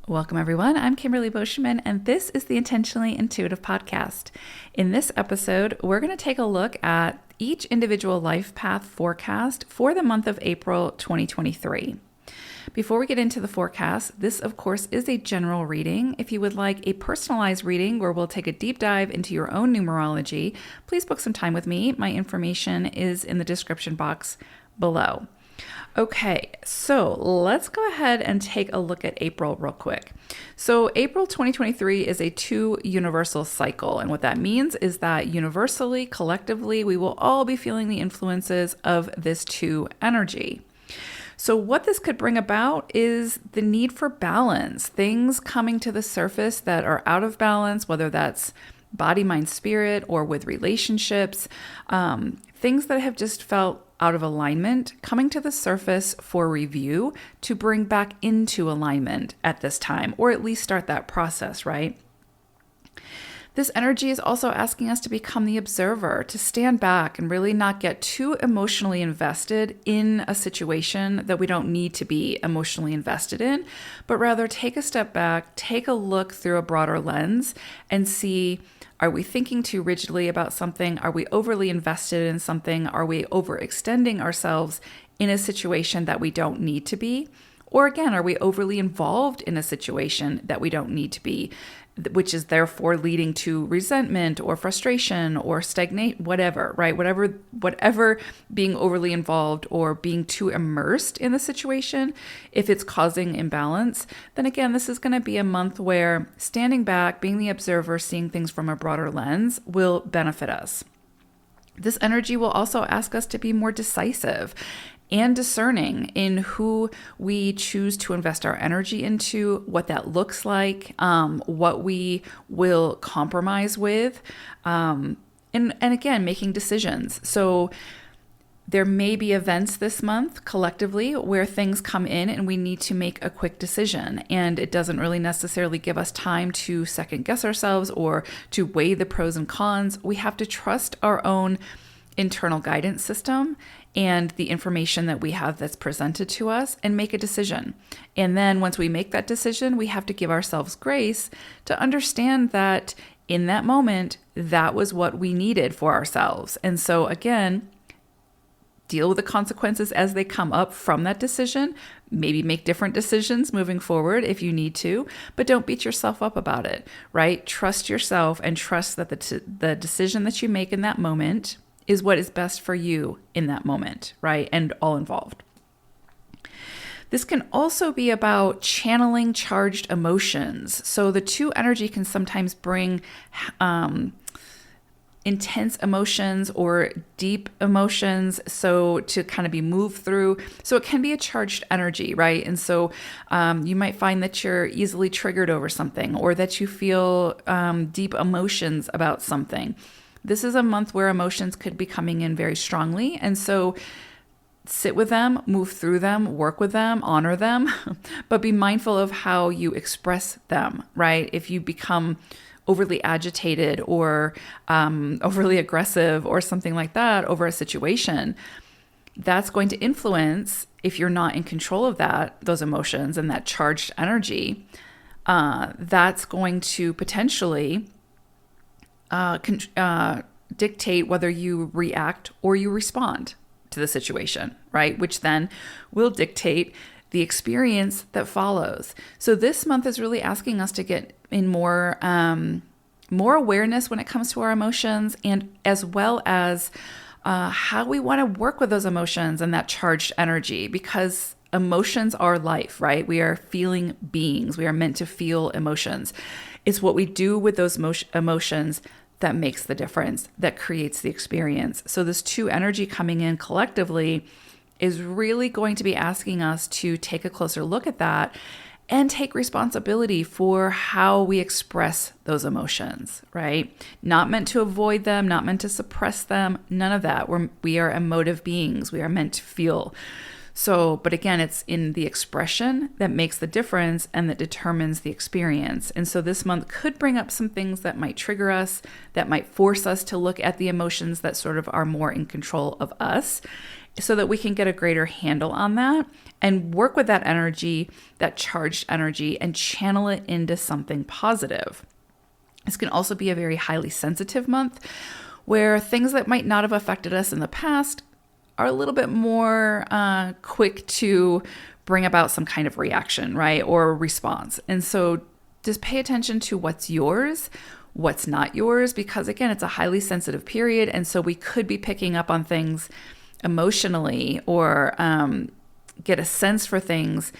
Welcome, everyone. I'm Kimberly Boschman, and this is the Intentionally Intuitive Podcast. In this episode, we're going to take a look at each individual life path forecast for the month of April 2023. Before we get into the forecast, this, of course, is a general reading. If you would like a personalized reading where we'll take a deep dive into your own numerology, please book some time with me. My information is in the description box below. Okay, so let's go ahead and take a look at April real quick. So April 2023 is a 2 universal cycle. And what that means is that universally, collectively, we will all be feeling the influences of this 2 energy. So what this could bring about is the need for balance, things coming to the surface that are out of balance, whether that's body, mind, spirit, or with relationships, things that have just felt out of alignment, coming to the surface for review to bring back into alignment at this time, or at least start that process, right? This energy is also asking us to become the observer, to stand back and really not get too emotionally invested in a situation that we don't need to be emotionally invested in, but rather take a step back, take a look through a broader lens and see, are we thinking too rigidly about something? Are we overly invested in something? Are we overextending ourselves in a situation that we don't need to be? Or again, are we overly involved in a situation that we don't need to be, which is therefore leading to resentment or frustration or stagnate, whatever, right? Whatever being overly involved or being too immersed in the situation, if it's causing imbalance, then again, this is going to be a month where standing back, being the observer, seeing things from a broader lens will benefit us. This energy will also ask us to be more decisive and discerning in who we choose to invest our energy into, what that looks like, what we will compromise with, and again, making decisions. So there may be events this month collectively where things come in and we need to make a quick decision, and it doesn't really necessarily give us time to second guess ourselves or to weigh the pros and cons. We have to trust our own internal guidance system and the information that we have that's presented to us and make a decision. And then once we make that decision, we have to give ourselves grace to understand that in that moment, that was what we needed for ourselves. And so again, deal with the consequences as they come up from that decision. Maybe make different decisions moving forward if you need to, but don't beat yourself up about it, right? Trust yourself and trust that the decision that you make in that moment is what is best for you in that moment, right? And all involved. This can also be about channeling charged emotions. So the 2 energy can sometimes bring intense emotions or deep emotions, so to kind of be moved through. So it can be a charged energy, right? And so you might find that you're easily triggered over something, or that you feel deep emotions about something. This is a month where emotions could be coming in very strongly. And so sit with them, move through them, work with them, honor them, but be mindful of how you express them, right? If you become overly agitated or overly aggressive or something like that over a situation, that's going to influence, if you're not in control of those emotions and that charged energy, that's going to potentially dictate whether you react or you respond to the situation, right? Which then will dictate the experience that follows. So this month is really asking us to get in more awareness when it comes to our emotions, and as well as how we want to work with those emotions and that charged energy, because emotions are life, right? We are feeling beings. We are meant to feel emotions. It's what we do with those emotions that makes the difference, that creates the experience. So this 2 energy coming in collectively is really going to be asking us to take a closer look at that and take responsibility for how we express those emotions, right? Not meant to avoid them, not meant to suppress them, none of that. We are emotive beings. We are meant to feel. So, but again, it's in the expression that makes the difference and that determines the experience. And so this month could bring up some things that might trigger us, that might force us to look at the emotions that sort of are more in control of us. so that we can get a greater handle on that and work with that energy, that charged energy, and channel it into something positive. This can also be a very highly sensitive month where things that might not have affected us in the past are a little bit more quick to bring about some kind of reaction, right? Or response. And so just pay attention to what's yours, what's not yours, because again, it's a highly sensitive period. And so we could be picking up on things emotionally or get a sense for things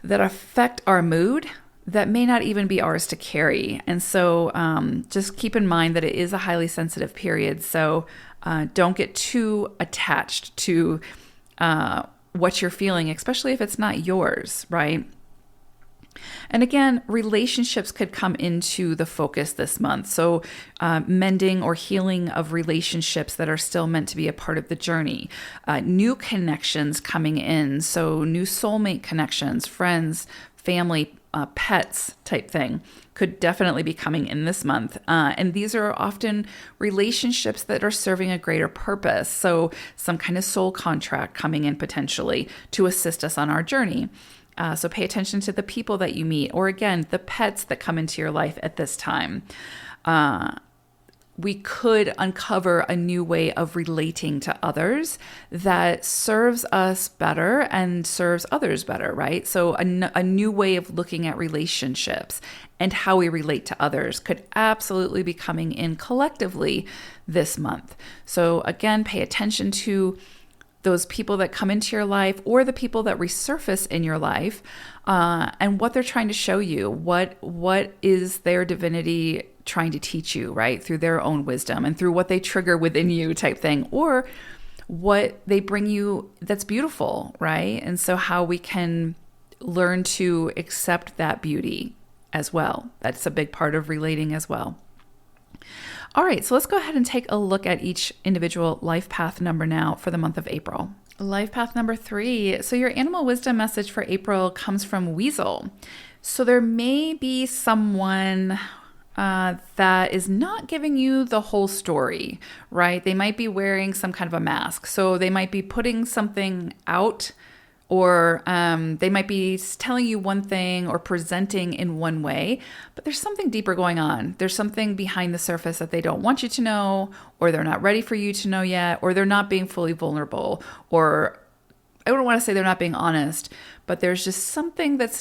that affect our mood that may not even be ours to carry. And so just keep in mind that it is a highly sensitive period. So don't get too attached to what you're feeling, especially if it's not yours, right? And again, relationships could come into the focus this month. So mending or healing of relationships that are still meant to be a part of the journey. New connections coming in. So new soulmate connections, friends, family, pets type thing could definitely be coming in this month. And these are often relationships that are serving a greater purpose. So some kind of soul contract coming in potentially to assist us on our journey. So pay attention to the people that you meet, or again, the pets that come into your life at this time. We could uncover a new way of relating to others that serves us better and serves others better, right? So a new way of looking at relationships and how we relate to others could absolutely be coming in collectively this month. So again, pay attention to those people that come into your life or the people that resurface in your life and what they're trying to show you. What is their divinity trying to teach you, right? Through their own wisdom and through what they trigger within you type thing, or what they bring you that's beautiful, right? And so how we can learn to accept that beauty as well. That's a big part of relating as well. All right, so let's go ahead and take a look at each individual life path number now for the month of April. Life path number 3. So your animal wisdom message for April comes from Weasel. So there may be someone that is not giving you the whole story, right? They might be wearing some kind of a mask. So they might be putting something out, or they might be telling you one thing or presenting in one way, but there's something deeper going on. There's something behind the surface that they don't want you to know, or they're not ready for you to know yet, or they're not being fully vulnerable, or I wouldn't want to say they're not being honest, but there's just something that's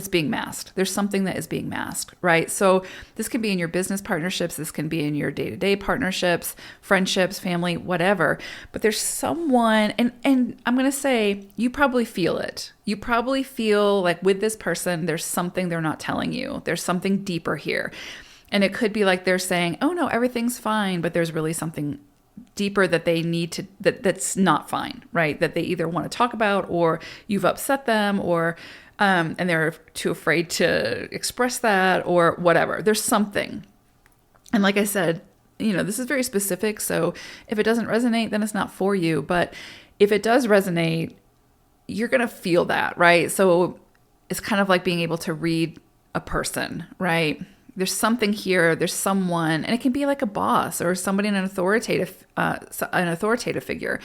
being masked. There's something that is being masked, right? So this can be in your business partnerships. This can be in your day-to-day partnerships, friendships, family, whatever. But there's someone, and I'm going to say, you probably feel it. You probably feel like with this person, there's something they're not telling you. There's something deeper here. And it could be like they're saying, oh no, everything's fine, but there's really something deeper that they need to, that's not fine, right? That they either want to talk about, or you've upset them, or and they're too afraid to express that, or whatever. There's something. And like I said, this is very specific. So if it doesn't resonate, then it's not for you. But if it does resonate, you're going to feel that, right? So it's kind of like being able to read a person, right? There's something here, there's someone, and it can be like a boss or somebody in an authoritative figure.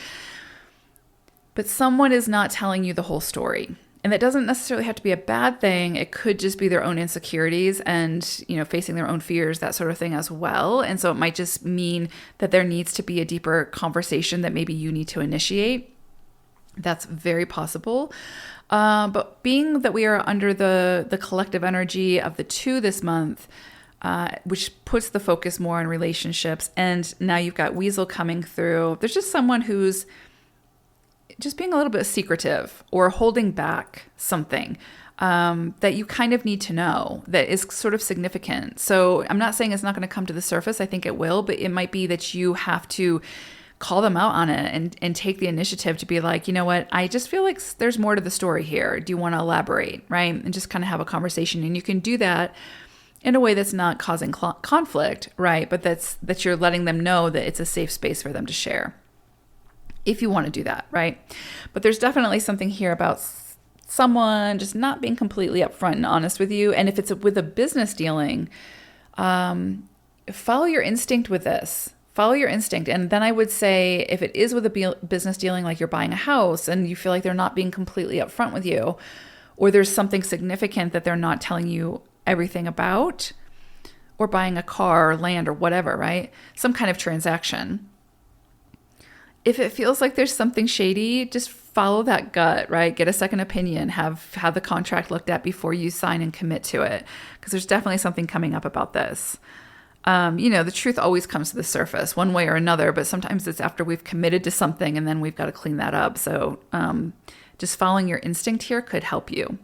But someone is not telling you the whole story. And that doesn't necessarily have to be a bad thing. It could just be their own insecurities and, facing their own fears, that sort of thing as well. And so it might just mean that there needs to be a deeper conversation that maybe you need to initiate. That's very possible. But being that we are under the collective energy of the 2 this month, which puts the focus more on relationships, and now you've got Weasel coming through, there's just someone who's just being a little bit secretive or holding back something that you kind of need to know that is sort of significant. So I'm not saying it's not going to come to the surface. I think it will, but it might be that you have to call them out on it and take the initiative to be like, you know what, I just feel like there's more to the story here. Do you want to elaborate, right? And just kind of have a conversation. And you can do that in a way that's not causing conflict, right? But that you're letting them know that it's a safe space for them to share, if you want to do that, right? But there's definitely something here about someone just not being completely upfront and honest with you. And if it's with a business dealing, follow your instinct with this. follow your instinct. And then I would say, if it is with a business dealing, like you're buying a house and you feel like they're not being completely upfront with you, or there's something significant that they're not telling you everything about, or buying a car or land or whatever, right? Some kind of transaction. If it feels like there's something shady, just follow that gut, right? Get a second opinion, have the contract looked at before you sign and commit to it, because there's definitely something coming up about this. The truth always comes to the surface one way or another, but sometimes it's after we've committed to something and then we've got to clean that up. So just following your instinct here could help you.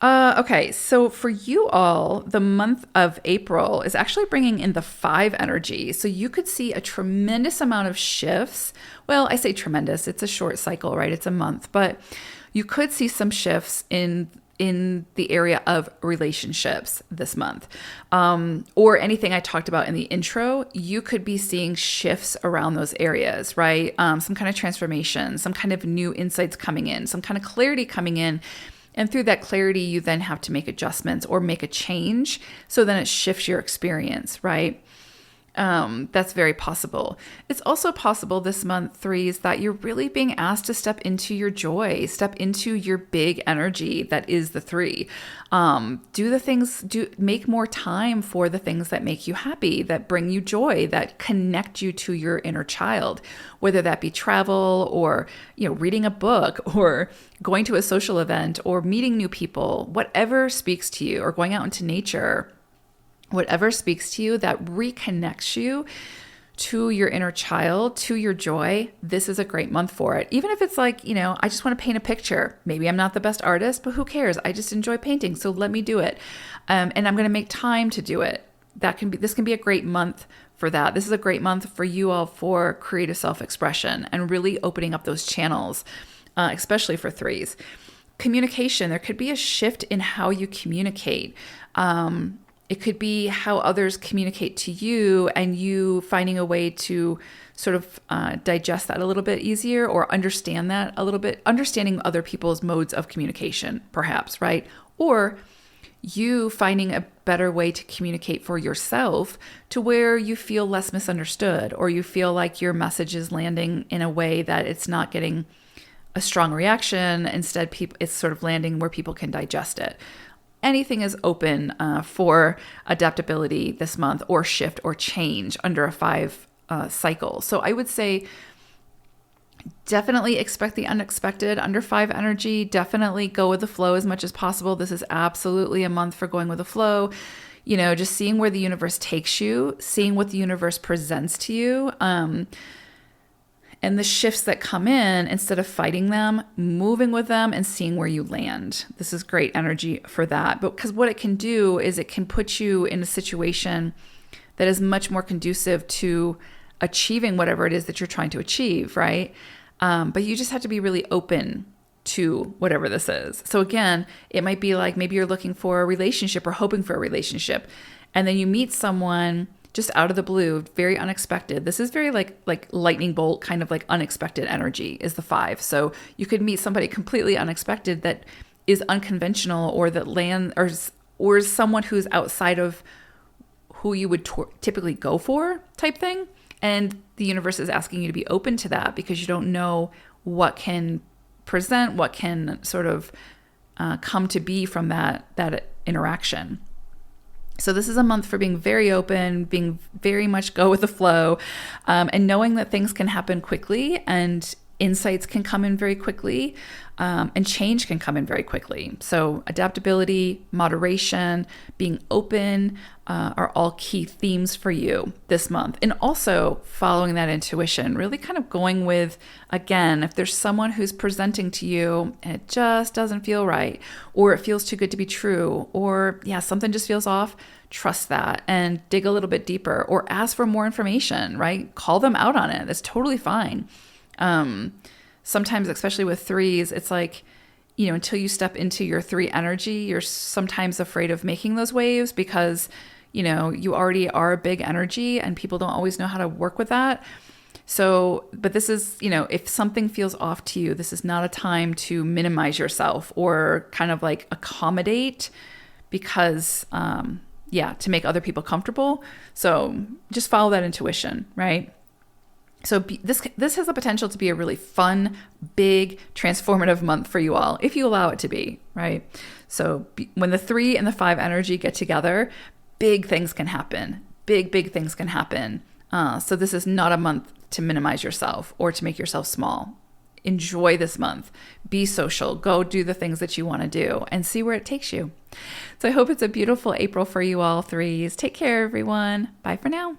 Okay, so for you all, the month of April is actually bringing in the 5 energy. So you could see a tremendous amount of shifts. Well, I say tremendous, it's a short cycle, right? It's a month, but you could see some shifts in the area of relationships this month, or anything I talked about in the intro. You could be seeing shifts around those areas, right? Some kind of transformation, some kind of new insights coming in, some kind of clarity coming in. And through that clarity, you then have to make adjustments or make a change. So then it shifts your experience, right? That's very possible. It's also possible this month, 3s, that you're really being asked to step into your joy, step into your big energy that is the 3. Make more time for the things that make you happy, that bring you joy, that connect you to your inner child, whether that be travel or, reading a book or going to a social event or meeting new people, whatever speaks to you, or going out into nature. Whatever speaks to you that reconnects you to your inner child, to your joy, this is a great month for it. Even if it's like, I just want to paint a picture. Maybe I'm not the best artist, but who cares? I just enjoy painting, so let me do it. And I'm going to make time to do it. This can be a great month for that. This is a great month for you all for creative self-expression and really opening up those channels, especially for 3s. Communication, there could be a shift in how you communicate. It could be how others communicate to you, and you finding a way to sort of digest that a little bit easier, or understand that a little bit, understanding other people's modes of communication, perhaps, right? Or you finding a better way to communicate for yourself to where you feel less misunderstood, or you feel like your message is landing in a way that it's not getting a strong reaction. Instead, it's sort of landing where people can digest it. Anything is open for adaptability this month, or shift or change under a 5 cycle. So I would say definitely expect the unexpected under 5 energy. Definitely go with the flow as much as possible. This is absolutely a month for going with the flow. Just seeing where the universe takes you, seeing what the universe presents to you. And the shifts that come in, instead of fighting them, moving with them and seeing where you land. This is great energy for that. But because what it can do is it can put you in a situation that is much more conducive to achieving whatever it is that you're trying to achieve, right? But you just have to be really open to whatever this is. So again, it might be like maybe you're looking for a relationship or hoping for a relationship, and then you meet someone just out of the blue, very unexpected. This is very like lightning bolt, kind of like unexpected energy is the 5. So you could meet somebody completely unexpected that is unconventional, or that or is someone who's outside of who you would typically go for, type thing. And the universe is asking you to be open to that, because you don't know what can present, what can sort of come to be from that interaction. So this is a month for being very open, being very much go with the flow, and knowing that things can happen quickly, and insights can come in very quickly, and change can come in very quickly. So adaptability, moderation, being open are all key themes for you this month. And also following that intuition, really kind of going with, again, if there's someone who's presenting to you and it just doesn't feel right, or it feels too good to be true, or something just feels off, trust that and dig a little bit deeper, or ask for more information, right? Call them out on it. That's totally fine. Sometimes, especially with 3s, it's like, until you step into your 3 energy, you're sometimes afraid of making those waves, because, you already are a big energy and people don't always know how to work with that. So, but this is, if something feels off to you, this is not a time to minimize yourself or kind of like accommodate, because to make other people comfortable. So just follow that intuition, right? So this has the potential to be a really fun, big, transformative month for you all, if you allow it to be, right? So when the 3 and the 5 energy get together, big things can happen. Big things can happen. So this is not a month to minimize yourself or to make yourself small. Enjoy this month. Be social. Go do the things that you want to do and see where it takes you. So I hope it's a beautiful April for you all, 3s. Take care, everyone. Bye for now.